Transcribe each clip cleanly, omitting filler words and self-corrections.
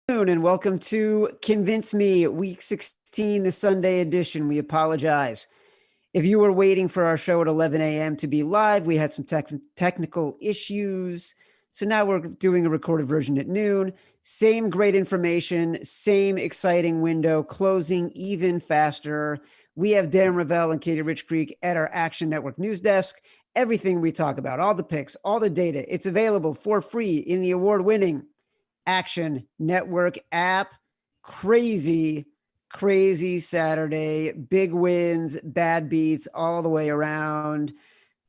And welcome to Convince Me, Week 16, the Sunday edition. We apologize. If you were waiting for our show at 11 a.m. to be live, we had some technical issues. So now we're doing a recorded version at noon. Same great information, same exciting window, closing even faster. We have Darren Ravel and Katie Rich Creek at our Action Network news desk. Everything we talk about, all the picks, all the data, it's available for free in the award-winning Action Network app. Crazy Saturday. Big wins, bad beats all the way around.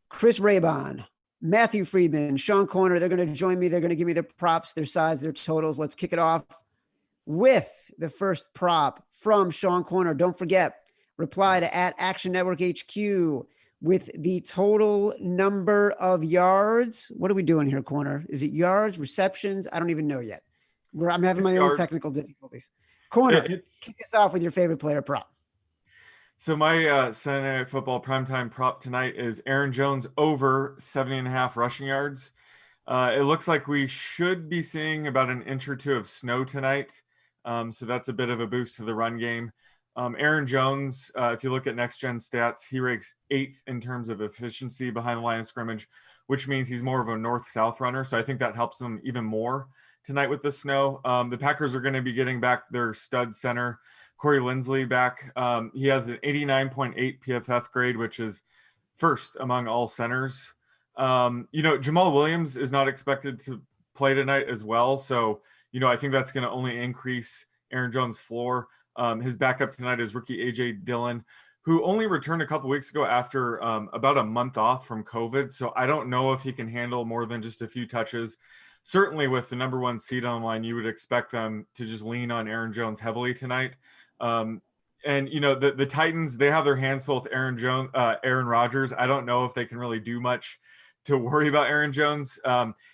Chris Raybon, Matthew Friedman, Sean Corner, they're going to join me. They're going to give me their props, their sides, their totals. Let's kick it off with the first prop from Sean Corner. Don't forget, reply to @Action Network HQ with the total number of yards. What are we doing here, Corner? Is it yards, receptions? I don't even know yet. I'm having my own technical difficulties. Corner, kick us off with your favorite player prop. So my Sunday Night Football primetime prop tonight is Aaron Jones over 70.5 rushing yards. It looks like we should be seeing about an inch or two of snow tonight. So that's a bit of a boost to the run game. Aaron Jones, if you look at next gen stats, he ranks 8th in terms of efficiency behind the line of scrimmage, which means he's more of a north-south runner. So I think that helps them even more tonight with the snow. The Packers are going to be getting back their stud center, Corey Linsley, back. He has an 89.8 PFF grade, which is first among all centers. Jamal Williams is not expected to play tonight as well. So, I think that's going to only increase Aaron Jones' floor. His backup tonight is rookie A.J. Dillon, who only returned a couple weeks ago after about a month off from COVID. So I don't know if he can handle more than just a few touches. Certainly with the number one seed on the line, you would expect them to just lean on Aaron Jones heavily tonight. The Titans, they have their hands full with Aaron Rodgers. I don't know if they can really do much to worry about Aaron Jones.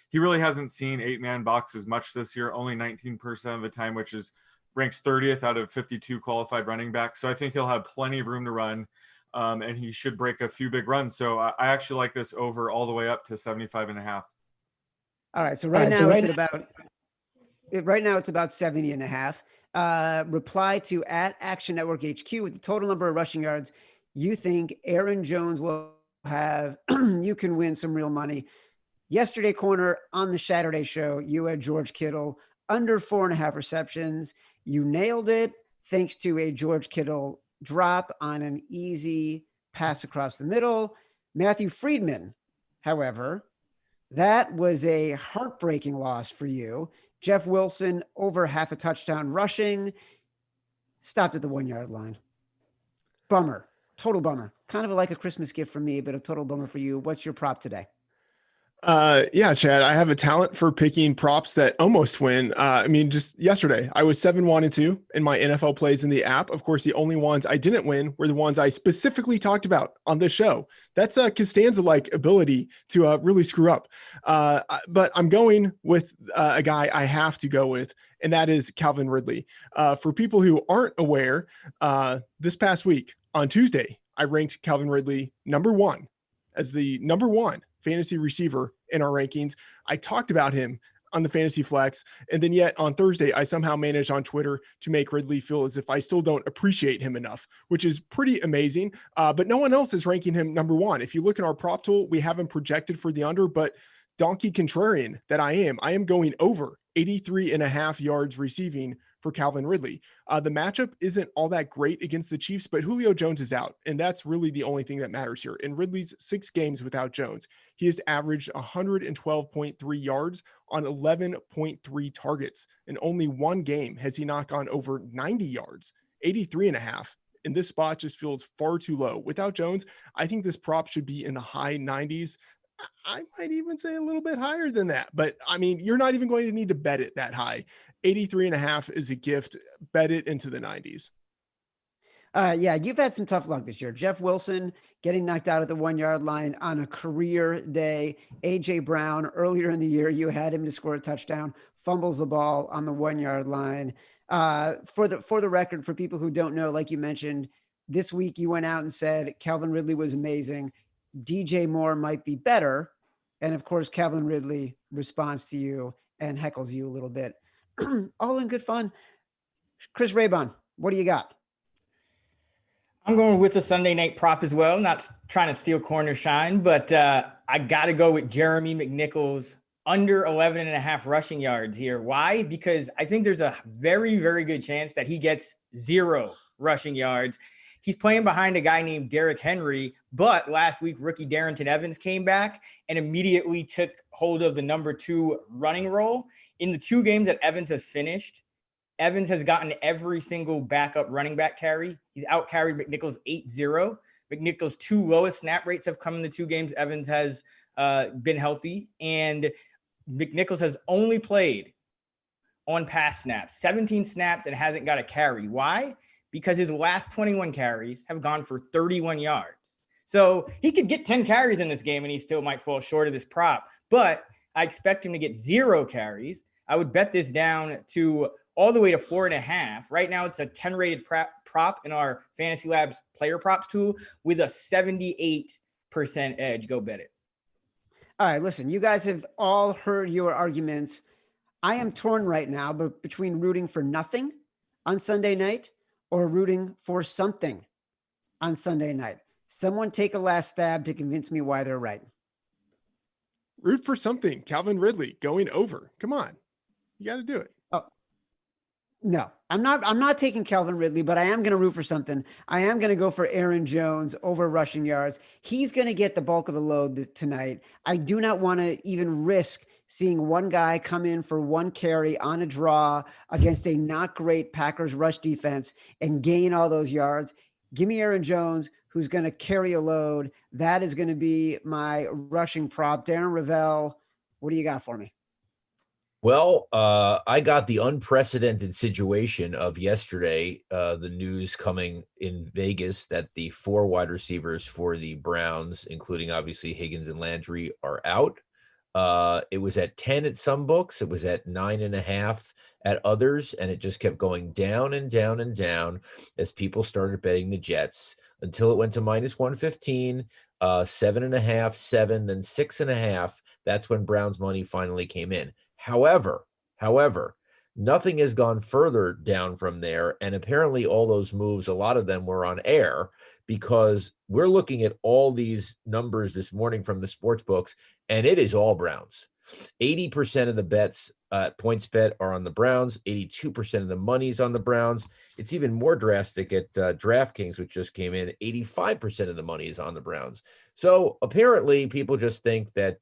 He really hasn't seen 8-man boxes much this year, only 19% of the time, which is ranks 30th out of 52 qualified running backs. So I think he'll have plenty of room to run, and he should break a few big runs. So I actually like this over all the way up to 75.5. All right. So right now it's about 70.5. Reply to @Action Network HQ with the total number of rushing yards you think Aaron Jones will have. You can win some real money. Yesterday, Corner, on the Saturday show, you had George Kittle under 4.5 receptions. You nailed it thanks to a George Kittle drop on an easy pass across the middle. Matthew Friedman, however, that was a heartbreaking loss for you. Jeff Wilson over half a touchdown rushing, stopped at the 1-yard line. Bummer, total bummer. Kind of like a Christmas gift for me, but a total bummer for you. What's your prop today? Yeah, Chad, I have a talent for picking props that almost win. Just yesterday, I was 7-1-2 in my NFL plays in the app. Of course, the only ones I didn't win were the ones I specifically talked about on this show. That's a Costanza-like ability to really screw up. But I'm going with a guy I have to go with, and that is Calvin Ridley. For people who aren't aware, this past week on Tuesday, I ranked Calvin Ridley number 1 as the number 1 fantasy receiver in our rankings. I talked about him on the Fantasy Flex, and then yet on Thursday, I somehow managed on Twitter to make Ridley feel as if I still don't appreciate him enough, which is pretty amazing. But no one else is ranking him number 1. If you look at our prop tool, we have him projected for the under, but donkey contrarian that I am going over 83.5 yards receiving for Calvin Ridley. The matchup isn't all that great against the Chiefs, but Julio Jones is out, and that's really the only thing that matters here. In Ridley's 6 games without Jones, he has averaged 112.3 yards on 11.3 targets. In only 1 game has he not gone over 90 yards, 83.5. And this spot just feels far too low. Without Jones, I think this prop should be in the high 90s. I might even say a little bit higher than that, but you're not even going to need to bet it that high. 83.5 is a gift. Bet it into the 90s. Yeah, you've had some tough luck this year. Jeff Wilson getting knocked out at the 1-yard line on a career day. A.J. Brown, earlier in the year, you had him to score a touchdown, fumbles the ball on the 1-yard line. For the record, for people who don't know, like you mentioned, this week you went out and said Calvin Ridley was amazing. DJ Moore might be better. And of course, Calvin Ridley responds to you and heckles you a little bit. All in good fun. Chris Raybon, what do you got? I'm going with the Sunday night prop as well. Not trying to steal corner shine, but I got to go with Jeremy McNichols under 11 and a half rushing yards here. Why? Because I think there's a very, very good chance that he gets 0 rushing yards. He's playing behind a guy named Derrick Henry, but last week, rookie Darrington Evans came back and immediately took hold of the number 2 running role. In the 2 games that Evans has finished, Evans has gotten every single backup running back carry. He's out carried McNichols 8-0. McNichols' 2 lowest snap rates have come in the 2 games Evans has been healthy. And McNichols has only played on pass snaps, 17 snaps, and hasn't got a carry. Why? Because his last 21 carries have gone for 31 yards. So he could get 10 carries in this game and he still might fall short of this prop. But I expect him to get 0 carries. I would bet this down to all the way to 4.5. Right now, it's a 10 rated prop in our Fantasy Labs player props tool with a 78% edge. Go bet it. All right, listen, you guys have all heard your arguments. I am torn right now, but between rooting for nothing on Sunday night or rooting for something on Sunday night. Someone take a last stab to convince me why they're right. Root for something. Calvin Ridley going over. Come on. You got to do it. No, I'm not taking Calvin Ridley, but I am going to root for something. I am going to go for Aaron Jones over rushing yards. He's going to get the bulk of the load tonight. I do not want to even risk seeing one guy come in for 1 carry on a draw against a not great Packers rush defense and gain all those yards. Give me Aaron Jones, who's going to carry a load. That is going to be my rushing prop. Darren Ravel, what do you got for me? Well, I got the unprecedented situation of yesterday, the news coming in Vegas that the 4 wide receivers for the Browns, including obviously Higgins and Landry, are out. It was at 10 at some books. It was at 9.5 at others, and it just kept going down and down and down as people started betting the Jets until it went to -115, 7.5, 7, then 6.5. That's when Brown's money finally came in. However, nothing has gone further down from there. And apparently all those moves, a lot of them were on air, because we're looking at all these numbers this morning from the sports books, and it is all Browns. 80% of the bets at PointsBet are on the Browns. 82% of the money's on the Browns. It's even more drastic at DraftKings, which just came in. 85% of the money is on the Browns. So apparently people just think that,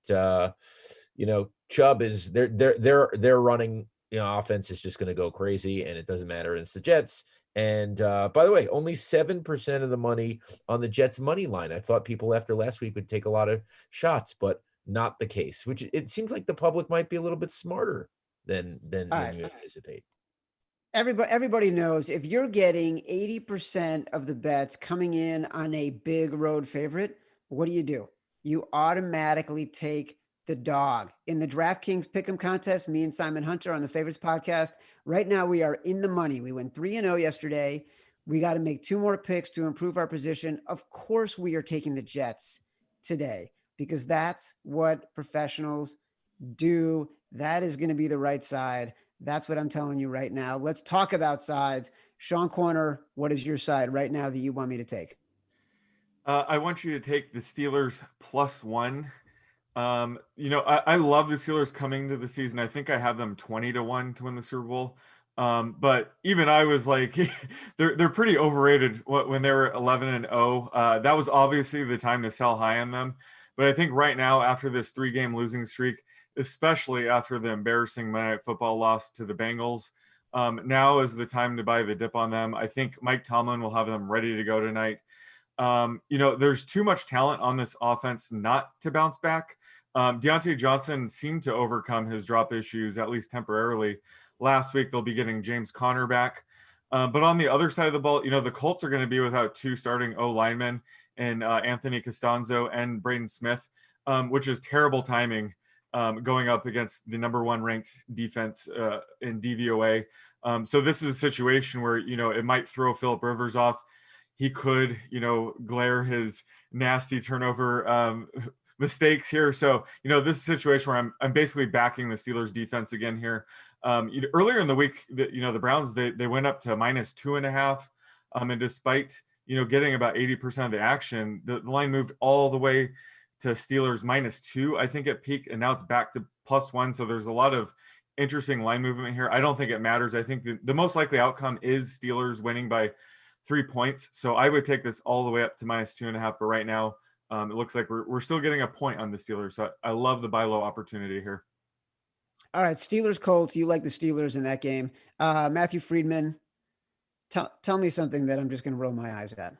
Chubb is they're running, offense is just going to go crazy, and it doesn't matter. It's the Jets. And by the way, only 7% of the money on the Jets money line. I thought people after last week would take a lot of shots, but not the case, which it seems like the public might be a little bit smarter than you anticipate. Everybody knows if you're getting 80% of the bets coming in on a big road favorite, what do? You automatically take the dog. In the DraftKings Pick'em contest, me and Simon Hunter on the Favorites podcast, right now we are in the money. We went 3-0 yesterday. We got to make 2 more picks to improve our position. Of course, we are taking the Jets today because that's what professionals do. That is going to be the right side. That's what I'm telling you right now. Let's talk about sides. Sean Corner, what is your side right now that you want me to take? I want you to take the Steelers +1. I love the Steelers coming to the season. I think I have them 20-1 to win the Super Bowl. But even I was like, they're pretty overrated when they were 11-0. That was obviously the time to sell high on them. But I think right now, after this 3-game losing streak, especially after the embarrassing Monday Night Football loss to the Bengals, now is the time to buy the dip on them. I think Mike Tomlin will have them ready to go tonight. There's too much talent on this offense not to bounce back. Deontay Johnson seemed to overcome his drop issues, at least temporarily. Last week, they'll be getting James Conner back. But on the other side of the ball, the Colts are going to be without 2 starting O-linemen and Anthony Costanzo and Braden Smith, which is terrible timing going up against the number 1 ranked defense in DVOA. So this is a situation where, it might throw Phillip Rivers off. He could, glare his nasty turnover mistakes here. So, this is a situation where I'm basically backing the Steelers defense again here. Earlier in the week, the Browns, they went up to -2.5. And despite, getting about 80% of the action, the line moved all the way to Steelers -2, I think at peak, and now it's back to +1. So there's a lot of interesting line movement here. I don't think it matters. I think the most likely outcome is Steelers winning by 3 points. So I would take this all the way up to -2.5. But right now, it looks like we're still getting a point on the Steelers. So I love the buy low opportunity here. All right, Steelers Colts. You like the Steelers in that game. Matthew Friedman, tell me something that I'm just going to roll my eyes at.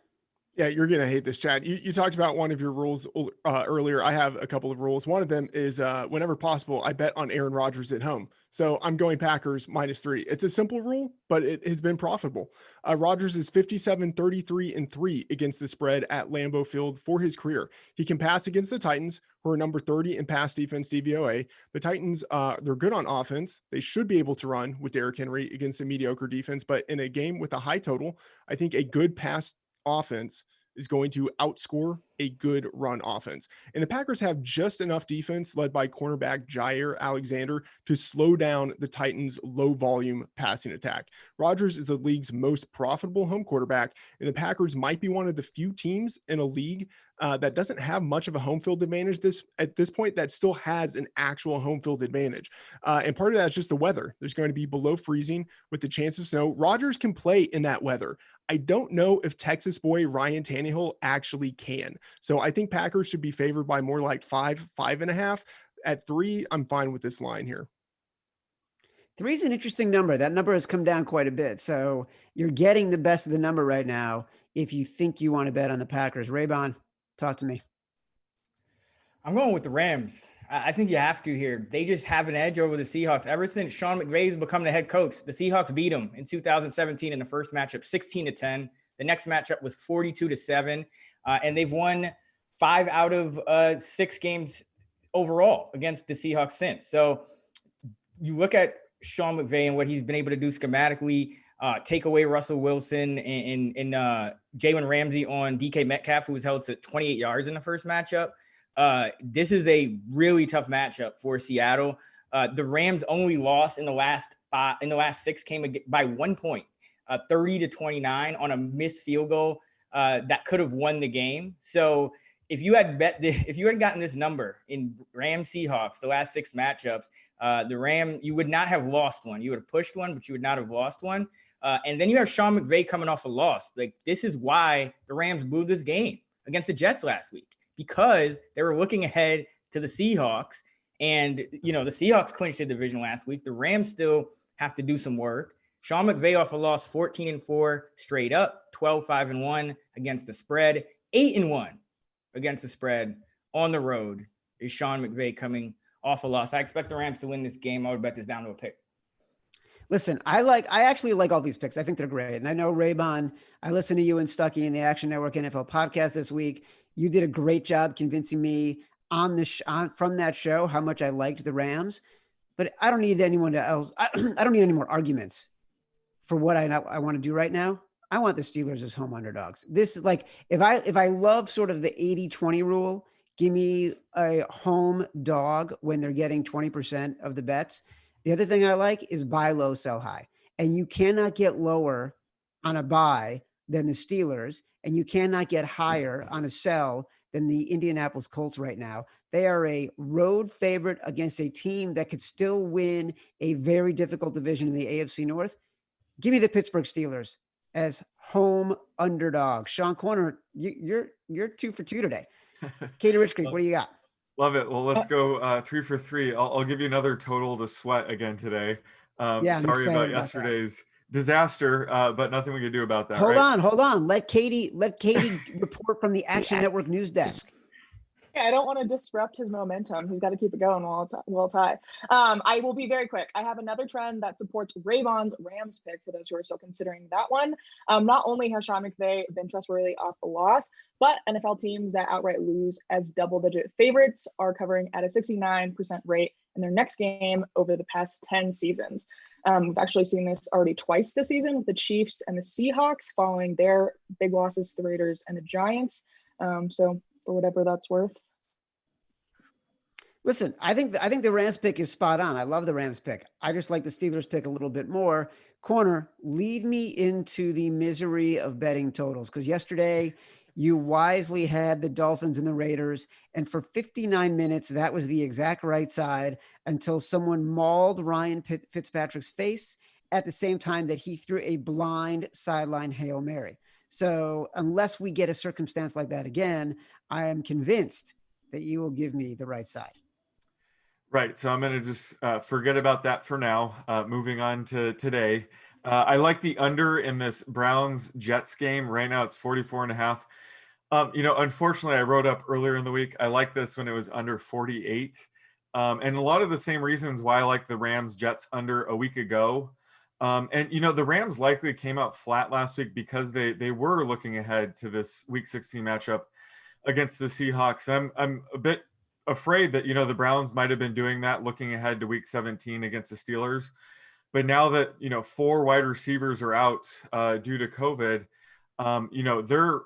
Yeah, you're going to hate this, Chad. You talked about one of your rules earlier. I have a couple of rules. One of them is whenever possible, I bet on Aaron Rodgers at home. So I'm going Packers -3. It's a simple rule, but it has been profitable. Rodgers is 57-33-3 against the spread at Lambeau Field for his career. He can pass against the Titans, who are number 30 in pass defense DVOA. The Titans, they're good on offense. They should be able to run with Derrick Henry against a mediocre defense. But in a game with a high total, I think a good pass offense is going to outscore a good run offense. And the Packers have just enough defense led by cornerback Jair Alexander to slow down the Titans' low volume passing attack. Rodgers is the league's most profitable home quarterback, and the Packers might be one of the few teams in a league that doesn't have much of a home field advantage at this point that still has an actual home field advantage. And part of that is just the weather. There's going to be below freezing with the chance of snow. Rodgers can play in that weather. I don't know if Texas boy Ryan Tannehill actually can. So I think Packers should be favored by more like 5.5. At 3, I'm fine with this line here. 3 is an interesting number. That number has come down quite a bit. So you're getting the best of the number right now if you think you want to bet on the Packers. Raybon, talk to me. I'm going with the Rams. I think you have to here. They just have an edge over the Seahawks. Ever since Sean McVay's become the head coach, the Seahawks beat them in 2017 in the first matchup, 16-10. The next matchup was 42-7. And they've won 5 out of 6 games overall against the Seahawks since. So you look at Sean McVay and what he's been able to do schematically, take away Russell Wilson and Jalen Ramsey on DK Metcalf, who was held to 28 yards in the first matchup. This is a really tough matchup for Seattle. The Rams only lost in the last 6 came by 1 point, 30-29 on a missed field goal that could have won the game. So if you had gotten this number in Rams Seahawks, the last 6 matchups, you would not have lost one. You would have pushed one, but you would not have lost one. And then you have Sean McVay coming off a loss. Like, this is why the Rams blew this game against the Jets last week, because they were looking ahead to the Seahawks. And, the Seahawks clinched the division last week. The Rams still have to do some work. Sean McVay off a loss, 14-4 straight up, 12-5-1 against the spread, 8-1 against the spread on the road is Sean McVay coming off a loss. I expect the Rams to win this game. I would bet this down to a pick. Listen, I actually like all these picks. I think they're great. And I know, Raybon, I listened to you and Stuckey in the Action Network NFL podcast this week. You did a great job convincing me from that show how much I liked the Rams. But I don't need anyone else. I don't need any more arguments for what I want to do right now. I want the Steelers as home underdogs. This, like, if I love sort of the 80-20 rule, give me a home dog when they're getting 20% of the bets. The other thing I like is buy low, sell high. And you cannot get lower on a buy than the Steelers, and you cannot get higher on a sell than the Indianapolis Colts right now. They are a road favorite against a team that could still win a very difficult division in the AFC North. Give me the Pittsburgh Steelers as home underdogs. Sean Corner, you're 2 for 2 today. Katie Rich Creek, what do you got? Love it. Well, let's go 3 for 3. I'll give you another total to sweat again today. Sorry about yesterday's disaster, but nothing we can do about that. Hold on. Let Katie report from the Action Network news desk. Yeah, I don't want to disrupt his momentum. He's got to keep it going while it's high. I will be very quick. I have another trend that supports Raybon's Rams pick for those who are still considering that one. Not only has Sean McVay been trustworthy off a loss, but NFL teams that outright lose as double-digit favorites are covering at a 69% rate in their next game over the past 10 seasons. We've actually seen this already twice this season with the Chiefs and the Seahawks following their big losses to the Raiders and the Giants. So for whatever that's worth, Listen, I think the Rams pick is spot on. I love the Rams pick. I just like the Steelers pick a little bit more. Corner, lead me into the misery of betting totals, because yesterday you wisely had the Dolphins and the Raiders, and for 59 minutes that was the exact right side until someone mauled Ryan Fitzpatrick's face at the same time that he threw a blind sideline Hail Mary. So unless we get a circumstance like that again, I am convinced that you will give me the right side. Right. So I'm going to just forget about that for now. Moving on to today. I like the under in this Browns Jets game. Right now it's 44.5. Unfortunately, I wrote up earlier in the week, I like this when it was under 48. And a lot of the same reasons why I like the Rams Jets under a week ago. The Rams likely came out flat last week because they were looking ahead to this week 16 matchup against the Seahawks. I'm a bit afraid that the Browns might have been doing that, looking ahead to week 17 against the Steelers. But now that 4 wide receivers are out due to COVID, their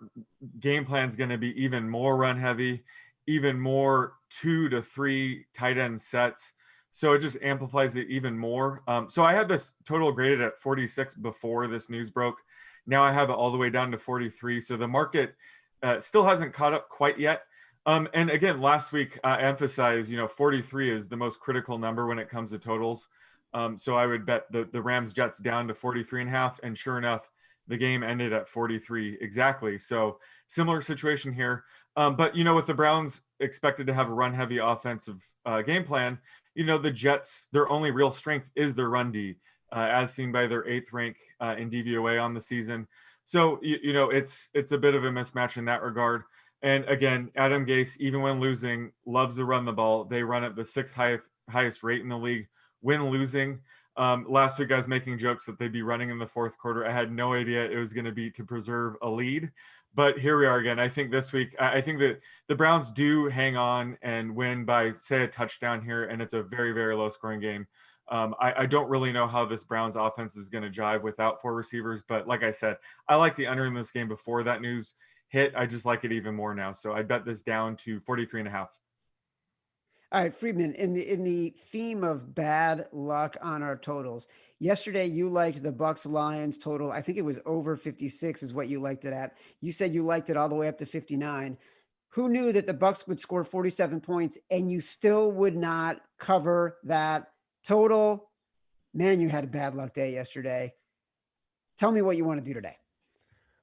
game plan is going to be even more run heavy, even more 2 to 3 tight end sets. So it just amplifies it even more. So I had this total graded at 46 before this news broke. Now I have it all the way down to 43. So the market still hasn't caught up quite yet. And again, last week I emphasized, 43 is the most critical number when it comes to totals. So I would bet the Rams Jets down to 43.5. And sure enough, the game ended at 43 exactly. So similar situation here. But with the Browns expected to have a run heavy offensive game plan, the Jets, their only real strength is their run D, as seen by their 8th rank in DVOA on the season. So, it's a bit of a mismatch in that regard. And again, Adam Gase, even when losing, loves to run the ball. They run at the 6th highest rate in the league when losing. Last week I was making jokes that they'd be running in the 4th quarter. I had no idea it was going to be to preserve a lead, but here we are again. I think this week, I think that the Browns do hang on and win by, say, a touchdown here, and it's a very, very low scoring game. I don't really know how this Browns offense is going to jive without 4 receivers, but like I said, I like the under in this game before that news hit. I just like it even more now. So I bet this down to 43.5. All right, Friedman, in the theme of bad luck on our totals, yesterday you liked the Bucks Lions total. I think it was over 56 is what you liked it at. You said you liked it all the way up to 59. Who knew that the Bucks would score 47 points and you still would not cover that total? Man, you had a bad luck day yesterday. Tell me what you want to do today.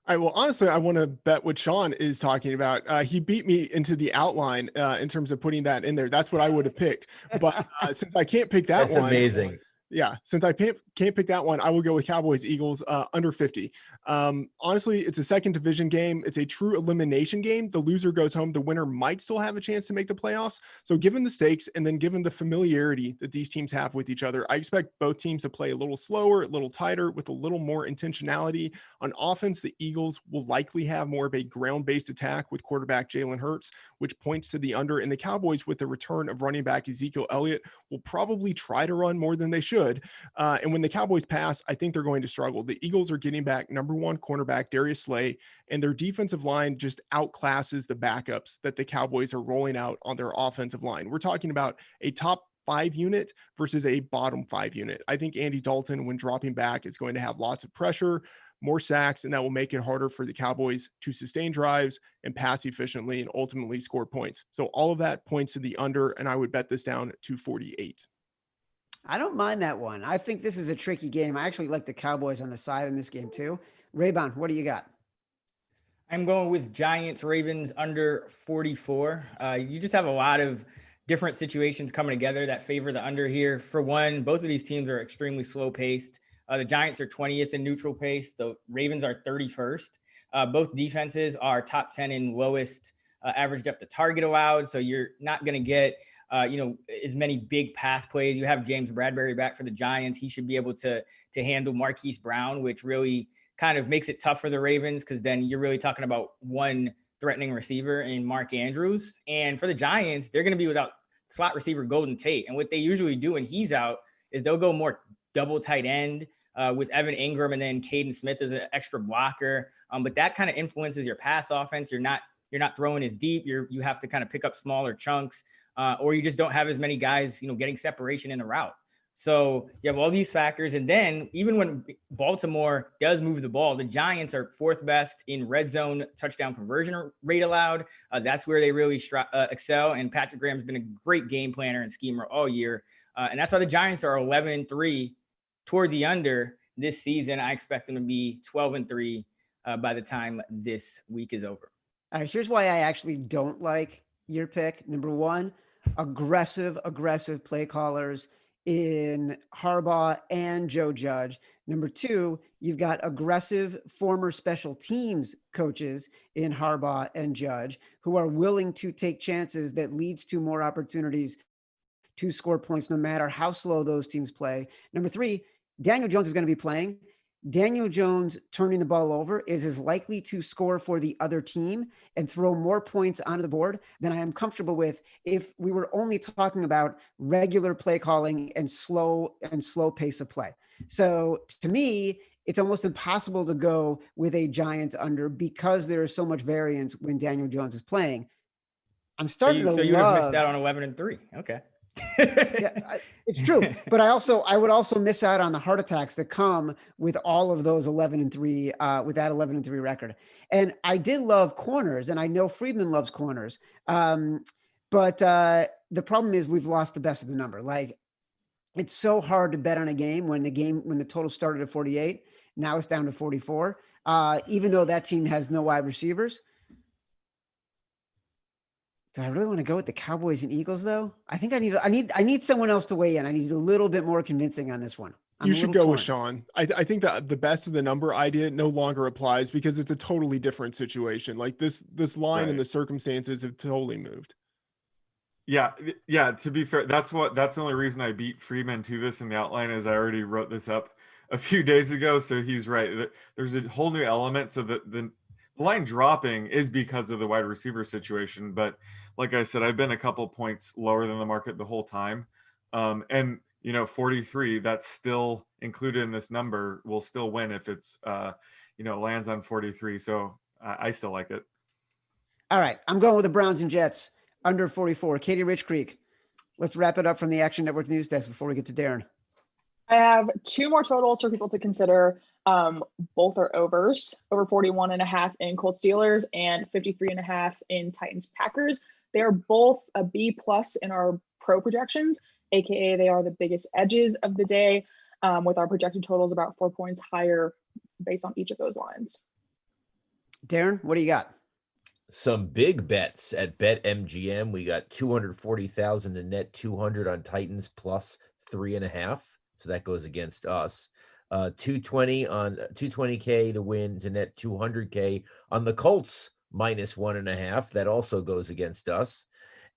All right. Well, honestly, I want to bet what Sean is talking about. He beat me into the outline in terms of putting that in there. That's what I would have picked. But since I can't pick that That's one, amazing. Yeah, since I can't pick that one, I will go with Cowboys Eagles under 50. Honestly, it's a second division game. It's a true elimination game. The loser goes home. The winner might still have a chance to make the playoffs. So given the stakes and then given the familiarity that these teams have with each other, I expect both teams to play a little slower, a little tighter, with a little more intentionality. On offense, the Eagles will likely have more of a ground-based attack with quarterback Jalen Hurts, which points to the under. And the Cowboys, with the return of running back Ezekiel Elliott, will probably try to run more than they should. And when the Cowboys pass, I think they're going to struggle. The Eagles are getting back number 1 cornerback Darius Slay, and their defensive line just outclasses the backups that the Cowboys are rolling out on their offensive line. We're talking about a top 5 unit versus a bottom 5 unit. I think Andy Dalton, when dropping back, is going to have lots of pressure, more sacks, and that will make it harder for the Cowboys to sustain drives and pass efficiently and ultimately score points. So all of that points to the under, and I would bet this down to 48. I don't mind that one. I think this is a tricky game. I actually like the Cowboys on the side in this game too. Raybon, what do you got? I'm going with Giants Ravens under 44. You just have a lot of different situations coming together that favor the under here. For one, both of these teams are extremely slow paced. The Giants are 20th in neutral pace. The Ravens are 31st. Both defenses are top 10 in lowest average depth of target allowed. So you're not going to get as many big pass plays. You have James Bradbury back for the Giants. He should be able to handle Marquise Brown, which really kind of makes it tough for the Ravens, because then you're really talking about one threatening receiver in Mark Andrews. And for the Giants, they're going to be without slot receiver Golden Tate. And what they usually do when he's out is they'll go more double tight end with Evan Ingram and then Caden Smith as an extra blocker. But that kind of influences your pass offense. You're not throwing as deep. You have to kind of pick up smaller chunks. or you just don't have as many guys, getting separation in the route. So you have all these factors. And then even when Baltimore does move the ball, the Giants are 4th best in red zone touchdown conversion rate allowed. That's where they really excel. And Patrick Graham's been a great game planner and schemer all year. And that's why the Giants are 11-3 toward the under this season. I expect them to be 12-3 by the time this week is over. All right, here's why I actually don't like your pick. Number one, aggressive play callers in Harbaugh and Joe Judge. Number two, you've got aggressive former special teams coaches in Harbaugh and Judge who are willing to take chances that leads to more opportunities to score points no matter how slow those teams play. Number three, Daniel Jones is going to be playing. Daniel Jones turning the ball over is as likely to score for the other team and throw more points onto the board than I am comfortable with if we were only talking about regular play calling and slow pace of play. So to me, it's almost impossible to go with a Giants under because there is so much variance when Daniel Jones is playing. I'm starting to So you would have missed out on 11-3. Okay. Yeah, it's true. But I would also miss out on the heart attacks that come with all of those 11-3, with that 11-3 record. And I did love corners, and I know Friedman loves corners. But the problem is we've lost the best of the number. Like, it's so hard to bet on a game when the total started at 48. Now it's down to 44. Even though that team has no wide receivers. Do I really want to go with the Cowboys and Eagles though? I think I need someone else to weigh in. I need a little bit more convincing on this one. You should go with Sean. I think that the best of the number idea no longer applies because it's a totally different situation. Like this line and the circumstances have totally moved. Yeah. To be fair, that's the only reason I beat Freeman to this in the outline is I already wrote this up a few days ago. So he's right. There's a whole new element. So the line dropping is because of the wide receiver situation. But like I said, I've been a couple points lower than the market the whole time. And 43, that's still included in this number, will still win if it's, lands on 43. So I still like it. All right. I'm going with the Browns and Jets under 44. Katie Rich Creek. Let's wrap it up from the Action Network news desk before we get to Darren. I have 2 more totals for people to consider. Both are overs, over 41.5 in Colts Steelers and 53.5 in Titans Packers. They are both a B+ in our pro projections, aka they are the biggest edges of the day, with our projected totals about 4 points higher based on each of those lines. Darren, what do you got? Some big bets at BetMGM. We got 240,000 to net 200 on Titans plus 3.5. So that goes against us. 220 on 220K to win to net 200K on the Colts minus 1.5. That also goes against us.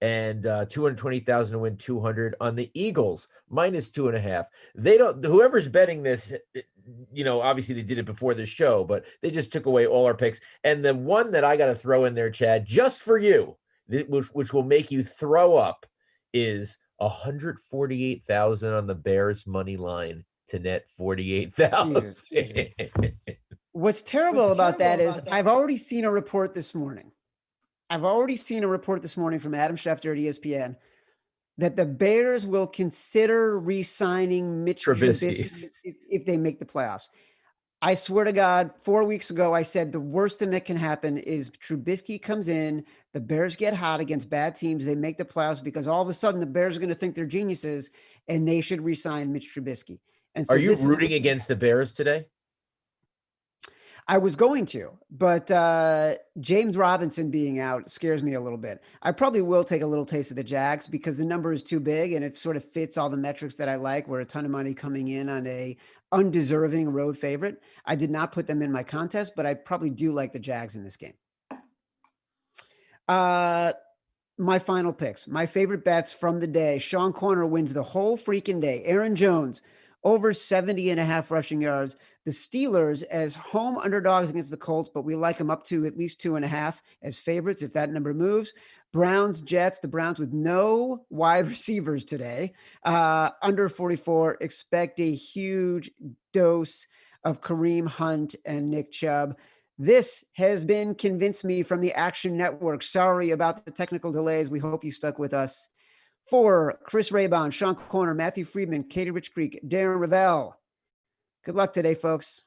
And 220,000 to win 200 on the Eagles minus 2.5. They don't. Whoever's betting this, obviously they did it before the show, but they just took away all our picks. And the one that I got to throw in there, Chad, just for you, which will make you throw up, is 148,000 on the Bears money line to net 48,000. What's terrible about that is I've already seen a report this morning. from Adam Schefter at ESPN that the Bears will consider re-signing Mitch Trubisky if they make the playoffs. I swear to God, 4 weeks ago, I said the worst thing that can happen is Trubisky comes in, the Bears get hot against bad teams, they make the playoffs because all of a sudden the Bears are going to think they're geniuses and they should re-sign Mitch Trubisky. And so are you rooting against the Bears today? I was going to, but James Robinson being out scares me a little bit. I probably will take a little taste of the Jags because the number is too big and it sort of fits all the metrics that I like, where a ton of money coming in on a undeserving road favorite. I did not put them in my contest, but I probably do like the Jags in this game. My final picks, my favorite bets from the day. Sean Corner wins the whole freaking day. Aaron Jones, over 70.5 rushing yards. The Steelers as home underdogs against the Colts, but we like them up to at least 2.5 as favorites if that number moves. Browns, Jets, the Browns with no wide receivers today. Under 44, expect a huge dose of Kareem Hunt and Nick Chubb. This has been Convince Me from the Action Network. Sorry about the technical delays. We hope you stuck with us. For Chris Raybon, Sean Corner, Matthew Friedman, Katie Rich Creek, Darren Ravel. Good luck today, folks.